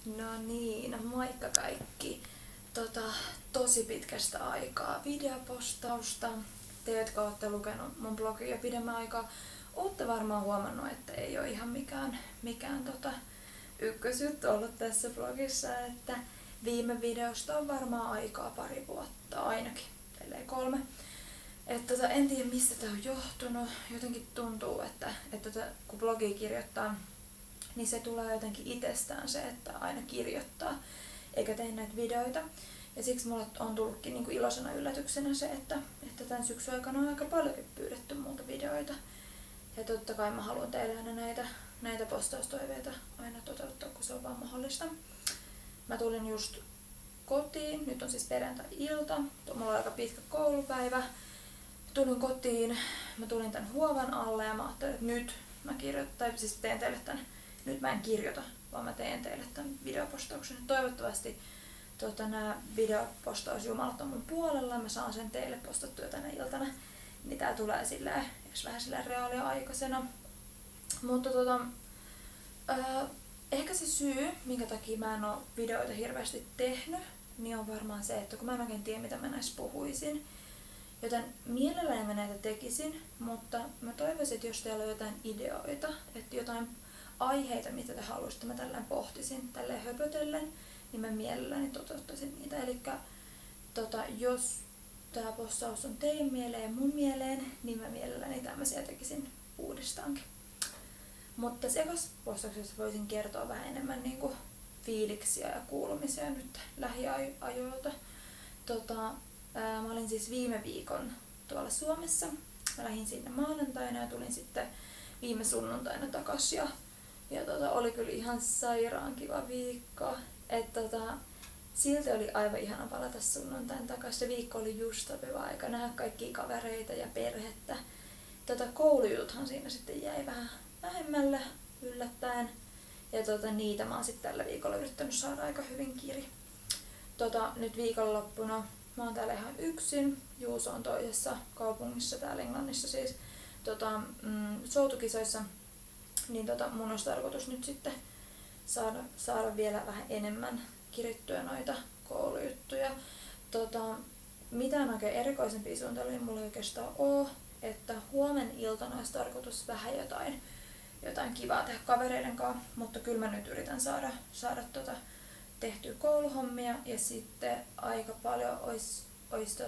No niin, moikka kaikki. Tosi pitkästä aikaa videopostausta. Te, jotka olette lukenut mun blogia pidemmän aikaa, olette varmaan huomannut, että ei ole ihan mikään ykkösjuttu ollut tässä blogissa, että viime videosta on varmaan aikaa 2 vuotta ainakin, ellei 3. En tiedä mistä tämä on johtunut. Jotenkin tuntuu, että kun blogia kirjoittaa, niin se tulee jotenkin itsestään se, että aina kirjoittaa eikä tee näitä videoita. Ja siksi mulle on tullutkin niinku iloisena yllätyksenä se, että tämän syksyn aikana on aika paljonkin pyydetty multa videoita. Ja totta kai mä haluan teille aina näitä postaustoiveita aina toteuttaa, kun se on vaan mahdollista. Mä tulin just kotiin, nyt on siis perjantai-ilta, mulla on aika pitkä koulupäivä. Tulin kotiin, mä tulin tän huovan alle ja mä ajattelin, että nyt mä teen teille tän. Nyt mä en kirjoita, vaan mä teen teille tän videopostauksen. Toivottavasti nämä videopostausjumalat on mun puolella, mä saan sen teille postattua tänä iltana. Niin tää tulee vähän reaalia-aikaisena. Mutta ehkä se syy, minkä takia mä en oo videoita hirveästi tehnyt, niin on varmaan se, että kun mä en oikein tiedä, mitä mä näissä puhuisin. Joten mielelläni mä näitä tekisin, mutta mä toivoisin, että jos teillä on jotain ideoita, että jotain aiheita, mitä te haluaisitte, mä tällään pohtisin, tälleen höpötellen, niin mä mielelläni toteuttaisin niitä. Elikkä jos tää postaus on teidän mieleen ja mun mieleen, niin mä mielelläni tämmöisiä tekisin uudestaankin. Mutta tässä ekassa postauksessa voisin kertoa vähän enemmän niinku fiiliksiä ja kuulumisia nyt lähiajoilta. Mä olin siis viime viikon tuolla Suomessa. Mä lähdin sinne maanantaina ja tulin sitten viime sunnuntaina takas ja oli kyllä ihan sairaan kiva viikko. Silti oli aivan ihana palata sunnuntain takas. Se viikko oli just sopiva aika nähdä kaikkia kavereita ja perhettä. Koulujuthan siinä sitten jäi vähän vähemmälle yllättäen. Ja niitä mä oon sitten tällä viikolla yrittänyt saada aika hyvin kiri. Nyt viikonloppuna mä oon täällä ihan yksin. Juuso on toisessa kaupungissa täällä Englannissa siis soutukisoissa. Niin mun olisi tarkoitus nyt sitten saada vielä vähän enemmän kirittyä noita koulujuttuja. Mitään oikein erikoisempia suunnitelmia mulla ei oikeastaan oo. Että huomen iltana olisi tarkoitus vähän jotain kivaa tehdä kavereiden kanssa, mutta kyllä mä nyt yritän saada tehtyä kouluhommia ja sitten aika paljon olisi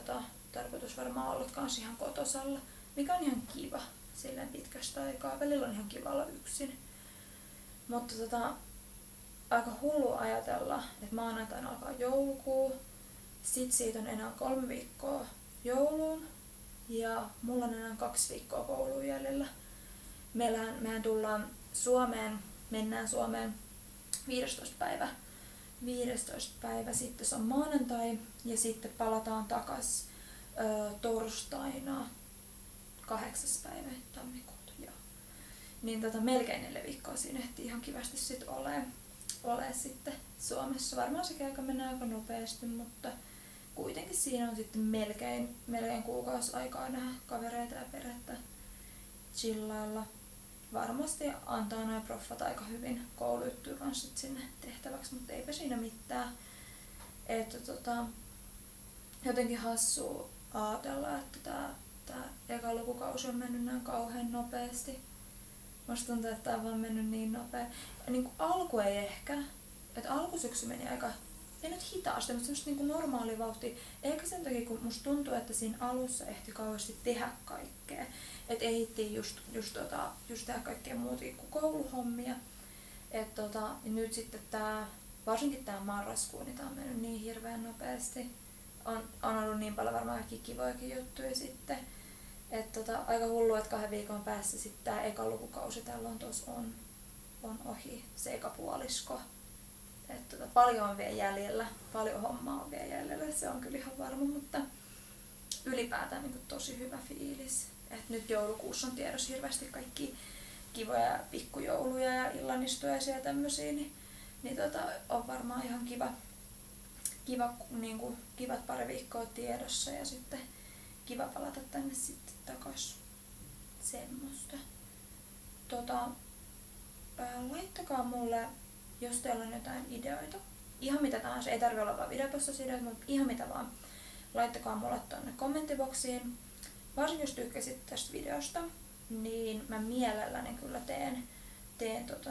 tarkoitus varmaan ollut kans ihan kotosalla, mikä on ihan kiva silleen pitkästä aikaa. Välillä on ihan kiva olla yksin. Mutta aika hullu ajatella, että maanantaina alkaa joulukuu, sit siitä on enää 3 viikkoa jouluun ja mulla on enää 2 viikkoa kouluun jäljellä. Mehän tullaan mennään Suomeen 15. päivä, sitten se on maanantai ja sitten palataan takas torstaina 8. päivä tammikuuta. Niin melkein 4 viikkoa siinä ehtii ihan kivasti sit ole sitten Suomessa. Varmaan sekin aika menee aika nopeasti, mutta kuitenkin siinä on sitten melkein kuukausi aikaa nähdä kavereita ja perhettä chillailla. Varmasti antaa noin proffat aika hyvin koulujuttuja kanssa sinne tehtäväksi, mutta eipä siinä mitään. Jotenkin hassua ajatella, että tää eka lukukausi on mennyt näin kauhean nopeasti. Musta tuntuu, että tää on vaan mennyt niin nopea. Niin kuin alku ei ehkä, että alkusyksy meni aika, ei nyt hitaasti, mutta semmoista niin normaalia vauhtia. Eikä sen takia, kun musta tuntuu, että siinä alussa ehti kauheasti tehdä kaikkea. Että ehittiin just tehdä kaikkea muutakin kuin kouluhommia. Nyt sitten varsinkin tää marraskuu, niin tää on mennyt niin hirveän nopeasti. On ollut niin paljon varmaan kaikki kivojakin juttuja sitten. Aika hullua, että 2 viikon päässä sitten tää eka lukukausi täällä on ohi, se eka puolisko. Paljon on vielä jäljellä, paljon hommaa on vielä jäljellä, se on kyllä ihan varma, mutta ylipäätään niin tosi hyvä fiilis. Nyt joulukuussa on tiedossa hirveästi kaikki kivoja pikkujouluja ja illanistujaisia ja tämmösiä, niin on varmaan ihan kivat 2 viikkoa tiedossa ja sitten kiva palata tänne sitten takas semmoista. Laittakaa mulle jos teillä on jotain ideoita, ihan mitä tahansa, ei tarvitse olla vaan videopostausideoita, mutta ihan mitä vaan, laittakaa mulle tonne kommenttiboksiin. Varsinkin jos tykkäsit tästä videosta, niin mä mielelläni kyllä teen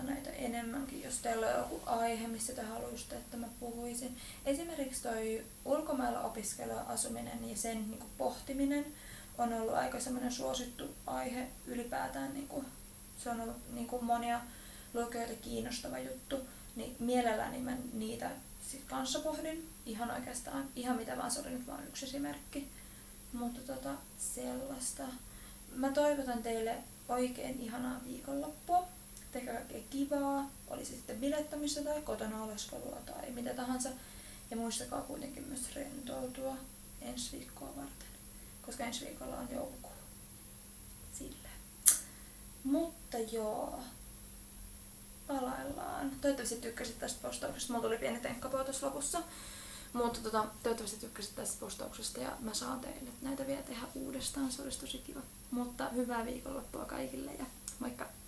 näitä enemmänkin, jos teillä on joku aihe, missä te haluaisitte, että mä puhuisin. Esimerkiksi toi ulkomailla opiskelu, asuminen ja sen niin kuin pohtiminen on ollut aika semmoinen suosittu aihe ylipäätään. Niin kuin, se on ollut niin kuin monia lukijoita kiinnostava juttu, niin mielelläni mä niitä sit kanssa pohdin. Ihan oikeastaan, ihan mitä vaan, se oli nyt vaan yksi esimerkki. Mutta sellaista. Mä toivotan teille oikein ihanaa viikonloppua. Tehkää kaikkea kivaa, oli se sitten bilettämistä tai kotona oleskelua tai mitä tahansa. Ja muistakaa kuitenkin myös rentoutua ensi viikkoa varten, koska ensi viikolla on joulukuu. Sillä. Mutta joo, palaillaan. Toivottavasti tykkäsit tästä postauksesta. Mulla tuli pieni tenkkapoo tuossa lopussa. Mutta toivottavasti tykkäsit tästä postauksesta ja mä saan teille näitä vielä tehdä uudestaan. Se olisi tosi kiva. Mutta hyvää viikonloppua kaikille ja moikka!